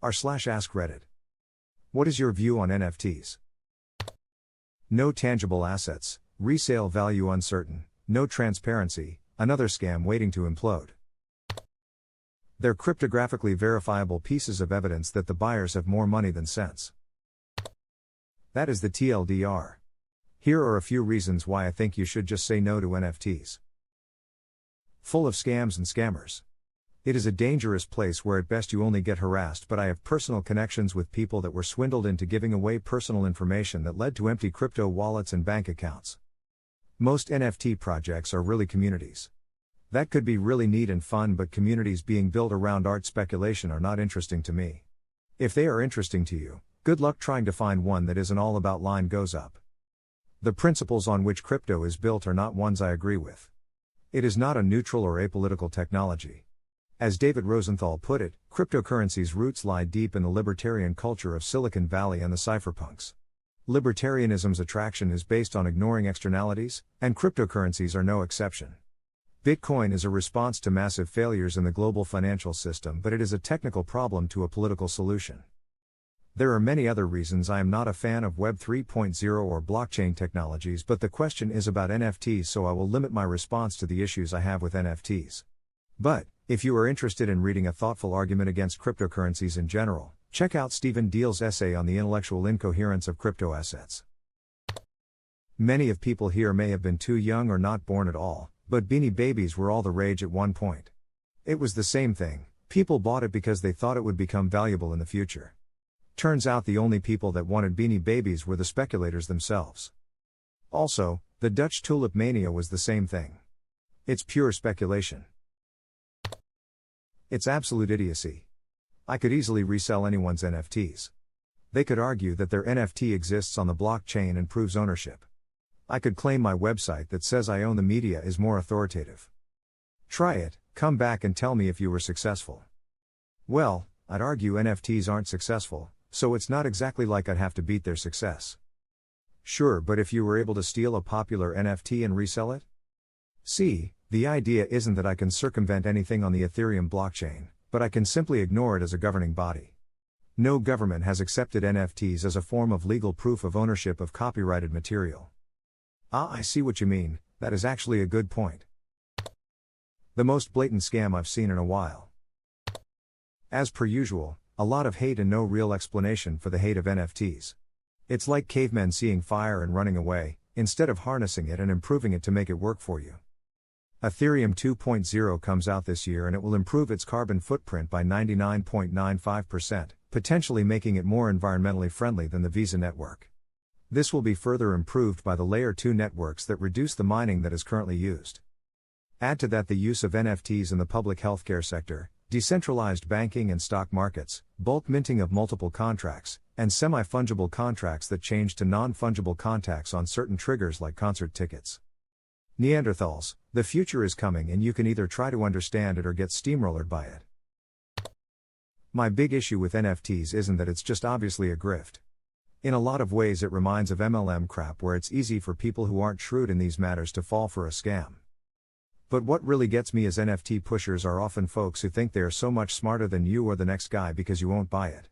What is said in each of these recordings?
r/AskReddit. What is your view on NFTs? No tangible assets, resale value uncertain, no transparency, another scam waiting to implode. They're cryptographically verifiable pieces of evidence that the buyers have more money than sense. That is the TLDR. Here are a few reasons why I think you should just say no to NFTs. Full of scams and scammers. It is a dangerous place where at best you only get harassed, but I have personal connections with people that were swindled into giving away personal information that led to empty crypto wallets and bank accounts. Most NFT projects are really communities. That could be really neat and fun, but communities being built around art speculation are not interesting to me. If they are interesting to you, good luck trying to find one that isn't all about line goes up. The principles on which crypto is built are not ones I agree with. It is not a neutral or apolitical technology. As David Rosenthal put it, cryptocurrency's roots lie deep in the libertarian culture of Silicon Valley and the cypherpunks. Libertarianism's attraction is based on ignoring externalities, and cryptocurrencies are no exception. Bitcoin is a response to massive failures in the global financial system, but it is a technical problem to a political solution. There are many other reasons I am not a fan of Web 3.0 or blockchain technologies, but the question is about NFTs, so I will limit my response to the issues I have with NFTs. But, if you are interested in reading a thoughtful argument against cryptocurrencies in general, check out Stephen Deal's essay on the intellectual incoherence of crypto assets. Many of people here may have been too young or not born at all, but Beanie Babies were all the rage at one point. It was the same thing, people bought it because they thought it would become valuable in the future. Turns out the only people that wanted Beanie Babies were the speculators themselves. Also, the Dutch tulip mania was the same thing. It's pure speculation. It's absolute idiocy. I could easily resell anyone's NFTs. They could argue that their NFT exists on the blockchain and proves ownership. I could claim my website that says I own the media is more authoritative. Try it, come back and tell me if you were successful. Well, I'd argue NFTs aren't successful, so it's not exactly like I'd have to beat their success. Sure, but if you were able to steal a popular NFT and resell it? See, the idea isn't that I can circumvent anything on the Ethereum blockchain, but I can simply ignore it as a governing body. No government has accepted NFTs as a form of legal proof of ownership of copyrighted material. I see what you mean, that is actually a good point. The most blatant scam I've seen in a while. As per usual, a lot of hate and no real explanation for the hate of NFTs. It's like cavemen seeing fire and running away, instead of harnessing it and improving it to make it work for you. Ethereum 2.0 comes out this year and it will improve its carbon footprint by 99.95%, potentially making it more environmentally friendly than the Visa network. This will be further improved by the Layer 2 networks that reduce the mining that is currently used. Add to that the use of NFTs in the public healthcare sector, decentralized banking and stock markets, bulk minting of multiple contracts, and semi-fungible contracts that change to non-fungible contracts on certain triggers like concert tickets. Neanderthals, the future is coming and you can either try to understand it or get steamrollered by it. My big issue with NFTs isn't that it's just obviously a grift. In a lot of ways it reminds of MLM crap where it's easy for people who aren't shrewd in these matters to fall for a scam. But what really gets me is NFT pushers are often folks who think they are so much smarter than you or the next guy because you won't buy it.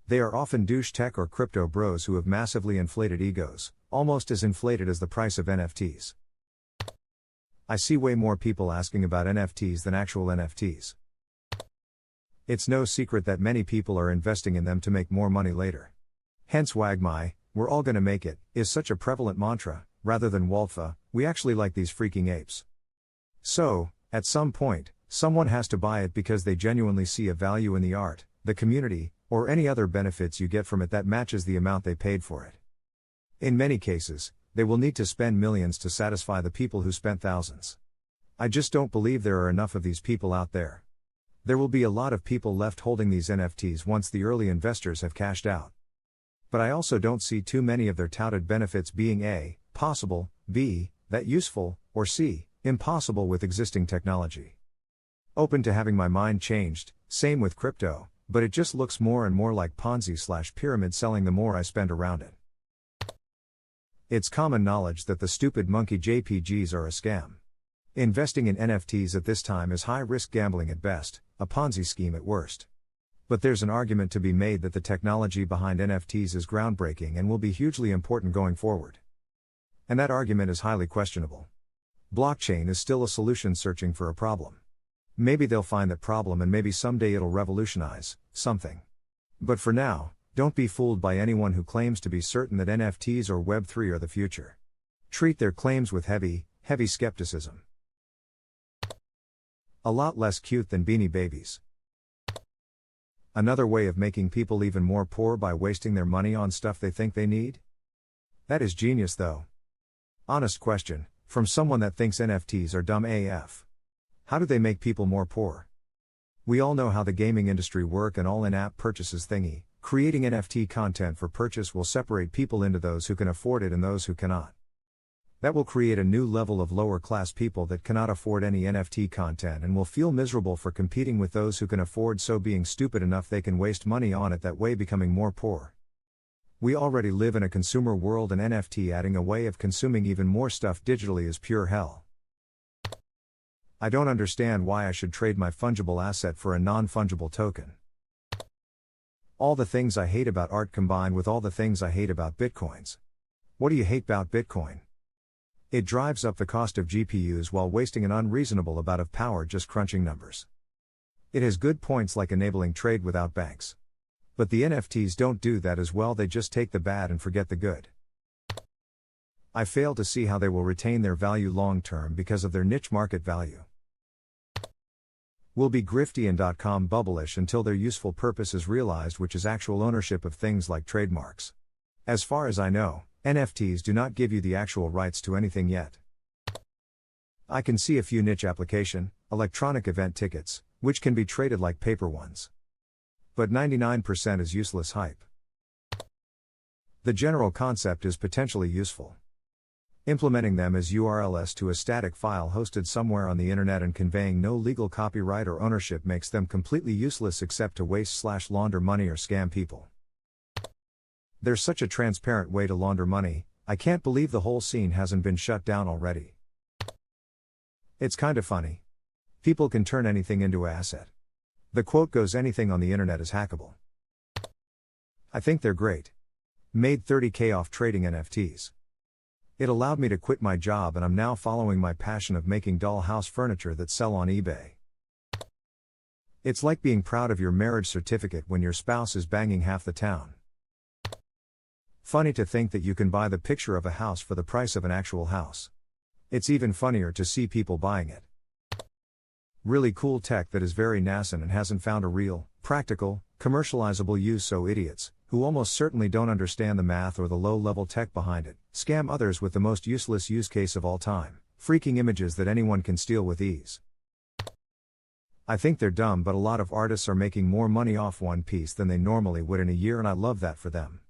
They are often douche tech or crypto bros who have massively inflated egos, almost as inflated as the price of NFTs. I see way more people asking about NFTs than actual NFTs. It's no secret that many people are investing in them to make more money later. Hence Wagmai, we're all gonna make it, is such a prevalent mantra, rather than Waltfa, we actually like these freaking apes. So, at some point, someone has to buy it because they genuinely see a value in the art, the community, or any other benefits you get from it that matches the amount they paid for it. In many cases, they will need to spend millions to satisfy the people who spent thousands. I just don't believe there are enough of these people out there. There will be a lot of people left holding these NFTs once the early investors have cashed out. But I also don't see too many of their touted benefits being A, possible, B, that useful, or C, impossible with existing technology. Open to having my mind changed, same with crypto, but it just looks more and more like Ponzi/pyramid selling the more I spend around it. It's common knowledge that the stupid monkey JPGs are a scam. Investing in NFTs at this time is high-risk gambling at best, a Ponzi scheme at worst. But there's an argument to be made that the technology behind NFTs is groundbreaking and will be hugely important going forward. And that argument is highly questionable. Blockchain is still a solution searching for a problem. Maybe they'll find that problem and maybe someday it'll revolutionize something. But for now, don't be fooled by anyone who claims to be certain that NFTs or Web3 are the future. Treat their claims with heavy skepticism. A lot less cute than Beanie Babies. Another way of making people even more poor by wasting their money on stuff they think they need? That is genius though. Honest question, from someone that thinks NFTs are dumb AF. How do they make people more poor? We all know how the gaming industry work and all in-app purchases thingy. Creating NFT content for purchase will separate people into those who can afford it and those who cannot. That will create a new level of lower class people that cannot afford any NFT content and will feel miserable for competing with those who can afford, so being stupid enough they can waste money on it, that way becoming more poor. We already live in a consumer world, and NFT adding a way of consuming even more stuff digitally is pure hell. I don't understand why I should trade my fungible asset for a non-fungible token. All the things I hate about art combined with all the things I hate about bitcoins. What do you hate about Bitcoin? It drives up the cost of GPUs while wasting an unreasonable amount of power just crunching numbers. It has good points like enabling trade without banks. But the NFTs don't do that as well, they just take the bad and forget the good. I fail to see how they will retain their value long term because of their niche market value. Will be grifty and .com bubblish until their useful purpose is realized, which is actual ownership of things like trademarks. As far as I know, NFTs do not give you the actual rights to anything yet. I can see a few niche application, electronic event tickets, which can be traded like paper ones. But 99% is useless hype. The general concept is potentially useful. Implementing them as URLs to a static file hosted somewhere on the internet and conveying no legal copyright or ownership makes them completely useless except to waste/launder money or scam people. There's such a transparent way to launder money, I can't believe the whole scene hasn't been shut down already. It's kinda funny. People can turn anything into an asset. The quote goes, anything on the internet is hackable. I think they're great. Made $30K off trading NFTs. It allowed me to quit my job and I'm now following my passion of making dollhouse furniture that sell on eBay. It's like being proud of your marriage certificate when your spouse is banging half the town. Funny to think that you can buy the picture of a house for the price of an actual house. It's even funnier to see people buying it. Really cool tech that is very nascent and hasn't found a real, practical, commercializable use, so idiots, who almost certainly don't understand the math or the low-level tech behind it, scam others with the most useless use case of all time, freaking images that anyone can steal with ease. I think they're dumb, but a lot of artists are making more money off one piece than they normally would in a year, and I love that for them.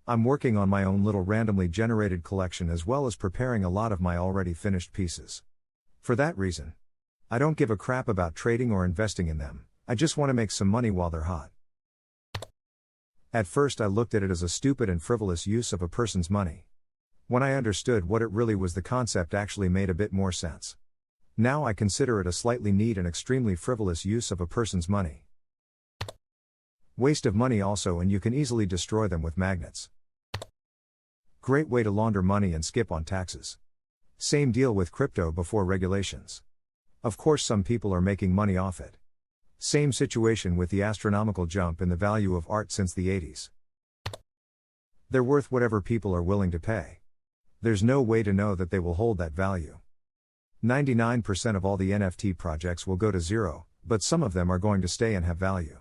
I'm working on my own little randomly generated collection as well as preparing a lot of my already finished pieces. For that reason, I don't give a crap about trading or investing in them, I just want to make some money while they're hot. At first I looked at it as a stupid and frivolous use of a person's money. When I understood what it really was, the concept actually made a bit more sense. Now I consider it a slightly neat and extremely frivolous use of a person's money. Waste of money also, and you can easily destroy them with magnets. Great way to launder money and skip on taxes. Same deal with crypto before regulations. Of course some people are making money off it. Same situation with the astronomical jump in the value of art since the 80s. They're worth whatever people are willing to pay. There's no way to know that they will hold that value. 99% of all the NFT projects will go to zero, but some of them are going to stay and have value.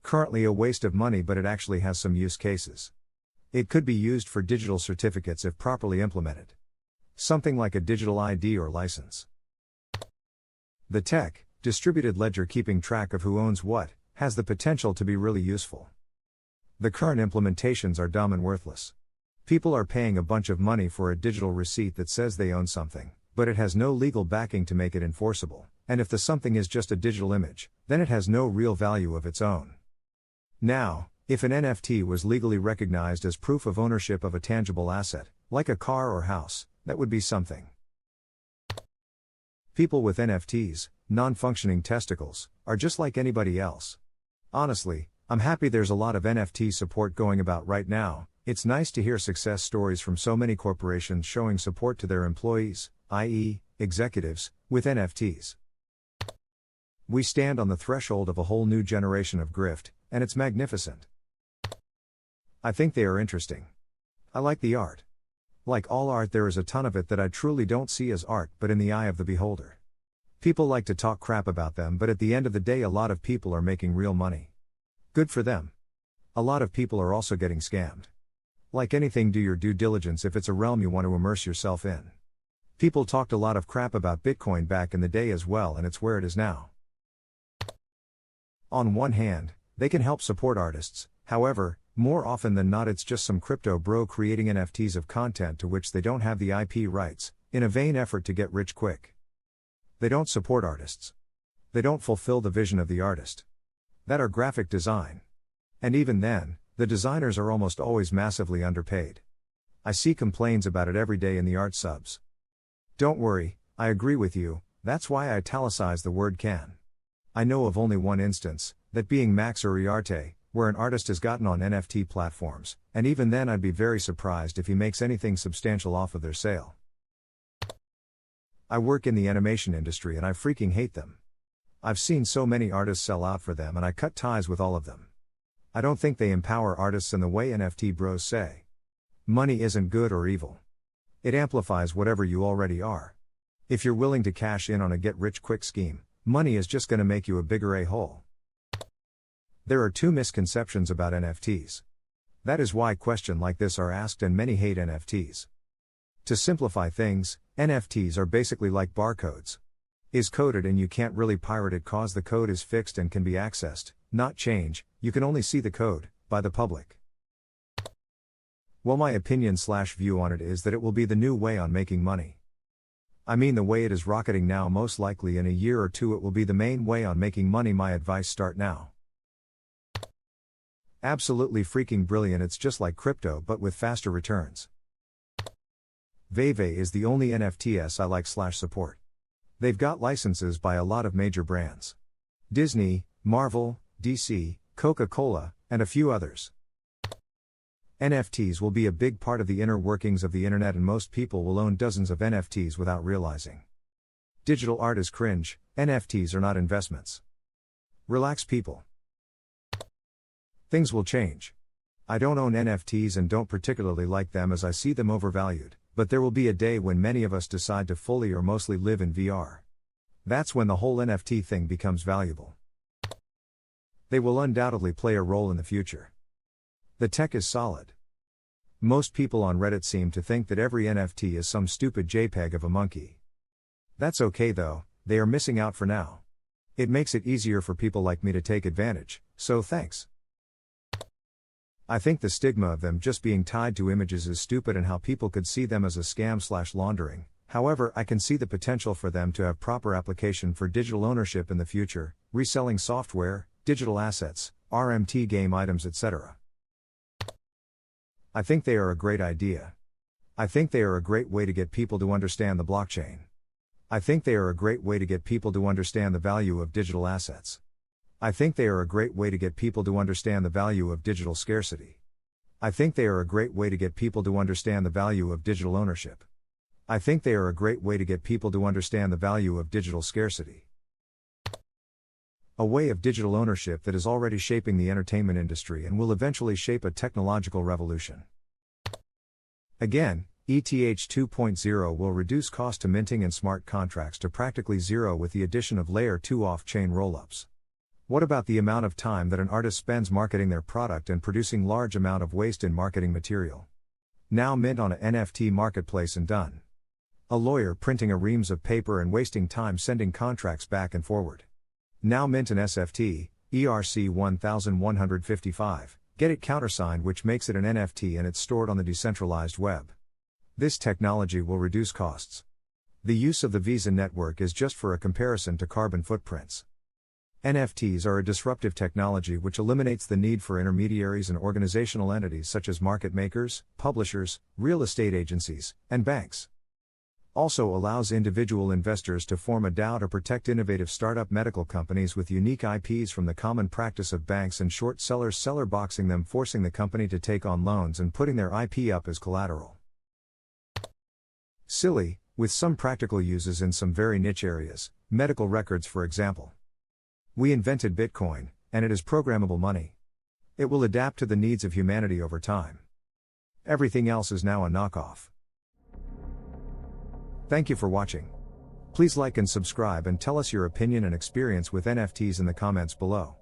Currently a waste of money, but it actually has some use cases. It could be used for digital certificates if properly implemented. Something like a digital ID or license. The tech, distributed ledger keeping track of who owns what, has the potential to be really useful. The current implementations are dumb and worthless. People are paying a bunch of money for a digital receipt that says they own something, but it has no legal backing to make it enforceable, and if the something is just a digital image, then it has no real value of its own. Now, if an NFT was legally recognized as proof of ownership of a tangible asset, like a car or house, that would be something. People with NFTs, non-functioning testicles, are just like anybody else. Honestly, I'm happy there's a lot of NFT support going about right now. It's nice to hear success stories from so many corporations showing support to their employees, i.e., executives, with NFTs. We stand on the threshold of a whole new generation of grift, and it's magnificent. I think they are interesting. I like the art. Like all art, there is a ton of it that I truly don't see as art but in the eye of the beholder. People like to talk crap about them, but at the end of the day a lot of people are making real money. Good for them. A lot of people are also getting scammed. Like anything, do your due diligence if it's a realm you want to immerse yourself in. People talked a lot of crap about Bitcoin back in the day as well, and it's where it is now. On one hand, they can help support artists. However, more often than not it's just some crypto bro creating NFTs of content to which they don't have the IP rights, in a vain effort to get rich quick. They don't support artists. They don't fulfill the vision of the artist. That are graphic design. And even then, the designers are almost always massively underpaid. I see complaints about it every day in the art subs. Don't worry, I agree with you, that's why I italicize the word can. I know of only one instance, that being Max or Iarte, where an artist has gotten on NFT platforms, and even then I'd be very surprised if he makes anything substantial off of their sale. I work in the animation industry and I freaking hate them. I've seen so many artists sell out for them and I cut ties with all of them. I don't think they empower artists in the way NFT bros say. Money isn't good or evil. It amplifies whatever you already are. If you're willing to cash in on a get-rich-quick scheme, money is just going to make you a bigger a-hole. There are two misconceptions about NFTs. That is why questions like this are asked and many hate NFTs. To simplify things, NFTs are basically like barcodes. Is coded and you can't really pirate it cause the code is fixed and can be accessed, not change, you can only see the code, by the public. Well, my opinion/view on it is that it will be the new way on making money. I mean, the way it is rocketing now, most likely in a year or two it will be the main way on making money. My advice: start now. Absolutely freaking brilliant. It's just like crypto but with faster returns. Veve is the only NFTs I like/support. They've got licenses by a lot of major brands. Disney, Marvel, DC, Coca-Cola, and a few others. NFTs will be a big part of the inner workings of the internet and most people will own dozens of NFTs without realizing. Digital art is cringe, NFTs are not investments. Relax, people. Things will change. I don't own NFTs and don't particularly like them as I see them overvalued, but there will be a day when many of us decide to fully or mostly live in VR. That's when the whole NFT thing becomes valuable. They will undoubtedly play a role in the future. The tech is solid. Most people on Reddit seem to think that every NFT is some stupid JPEG of a monkey. That's okay though, they are missing out for now. It makes it easier for people like me to take advantage, so thanks. I think the stigma of them just being tied to images is stupid and how people could see them as a scam/laundering. However, I can see the potential for them to have proper application for digital ownership in the future, reselling software, digital assets, RMT game items, etc. I think they are a great idea. I think they are a great way to get people to understand the blockchain. I think they are a great way to get people to understand the value of digital assets. I think they are a great way to get people to understand the value of digital scarcity. I think they are a great way to get people to understand the value of digital ownership. I think they are a great way to get people to understand the value of digital scarcity. A way of digital ownership that is already shaping the entertainment industry and will eventually shape a technological revolution. Again, ETH 2.0 will reduce cost to minting and smart contracts to practically zero with the addition of Layer 2 off-chain rollups. What about the amount of time that an artist spends marketing their product and producing large amount of waste in marketing material? Now mint on an NFT marketplace and done. A lawyer printing a reams of paper and wasting time sending contracts back and forward. Now mint an SFT, ERC 1155, get it countersigned, which makes it an NFT and it's stored on the decentralized web. This technology will reduce costs. The use of the Visa network is just for a comparison to carbon footprints. NFTs are a disruptive technology which eliminates the need for intermediaries and organizational entities such as market makers, publishers, real estate agencies, and banks. Also allows individual investors to form a DAO to protect innovative startup medical companies with unique IPs from the common practice of banks and short sellers seller boxing them, forcing the company to take on loans and putting their IP up as collateral. Silly, with some practical uses in some very niche areas, medical records for example. We invented Bitcoin, and it is programmable money. It will adapt to the needs of humanity over time. Everything else is now a knockoff. Thank you for watching. Please like and subscribe and tell us your opinion and experience with NFTs in the comments below.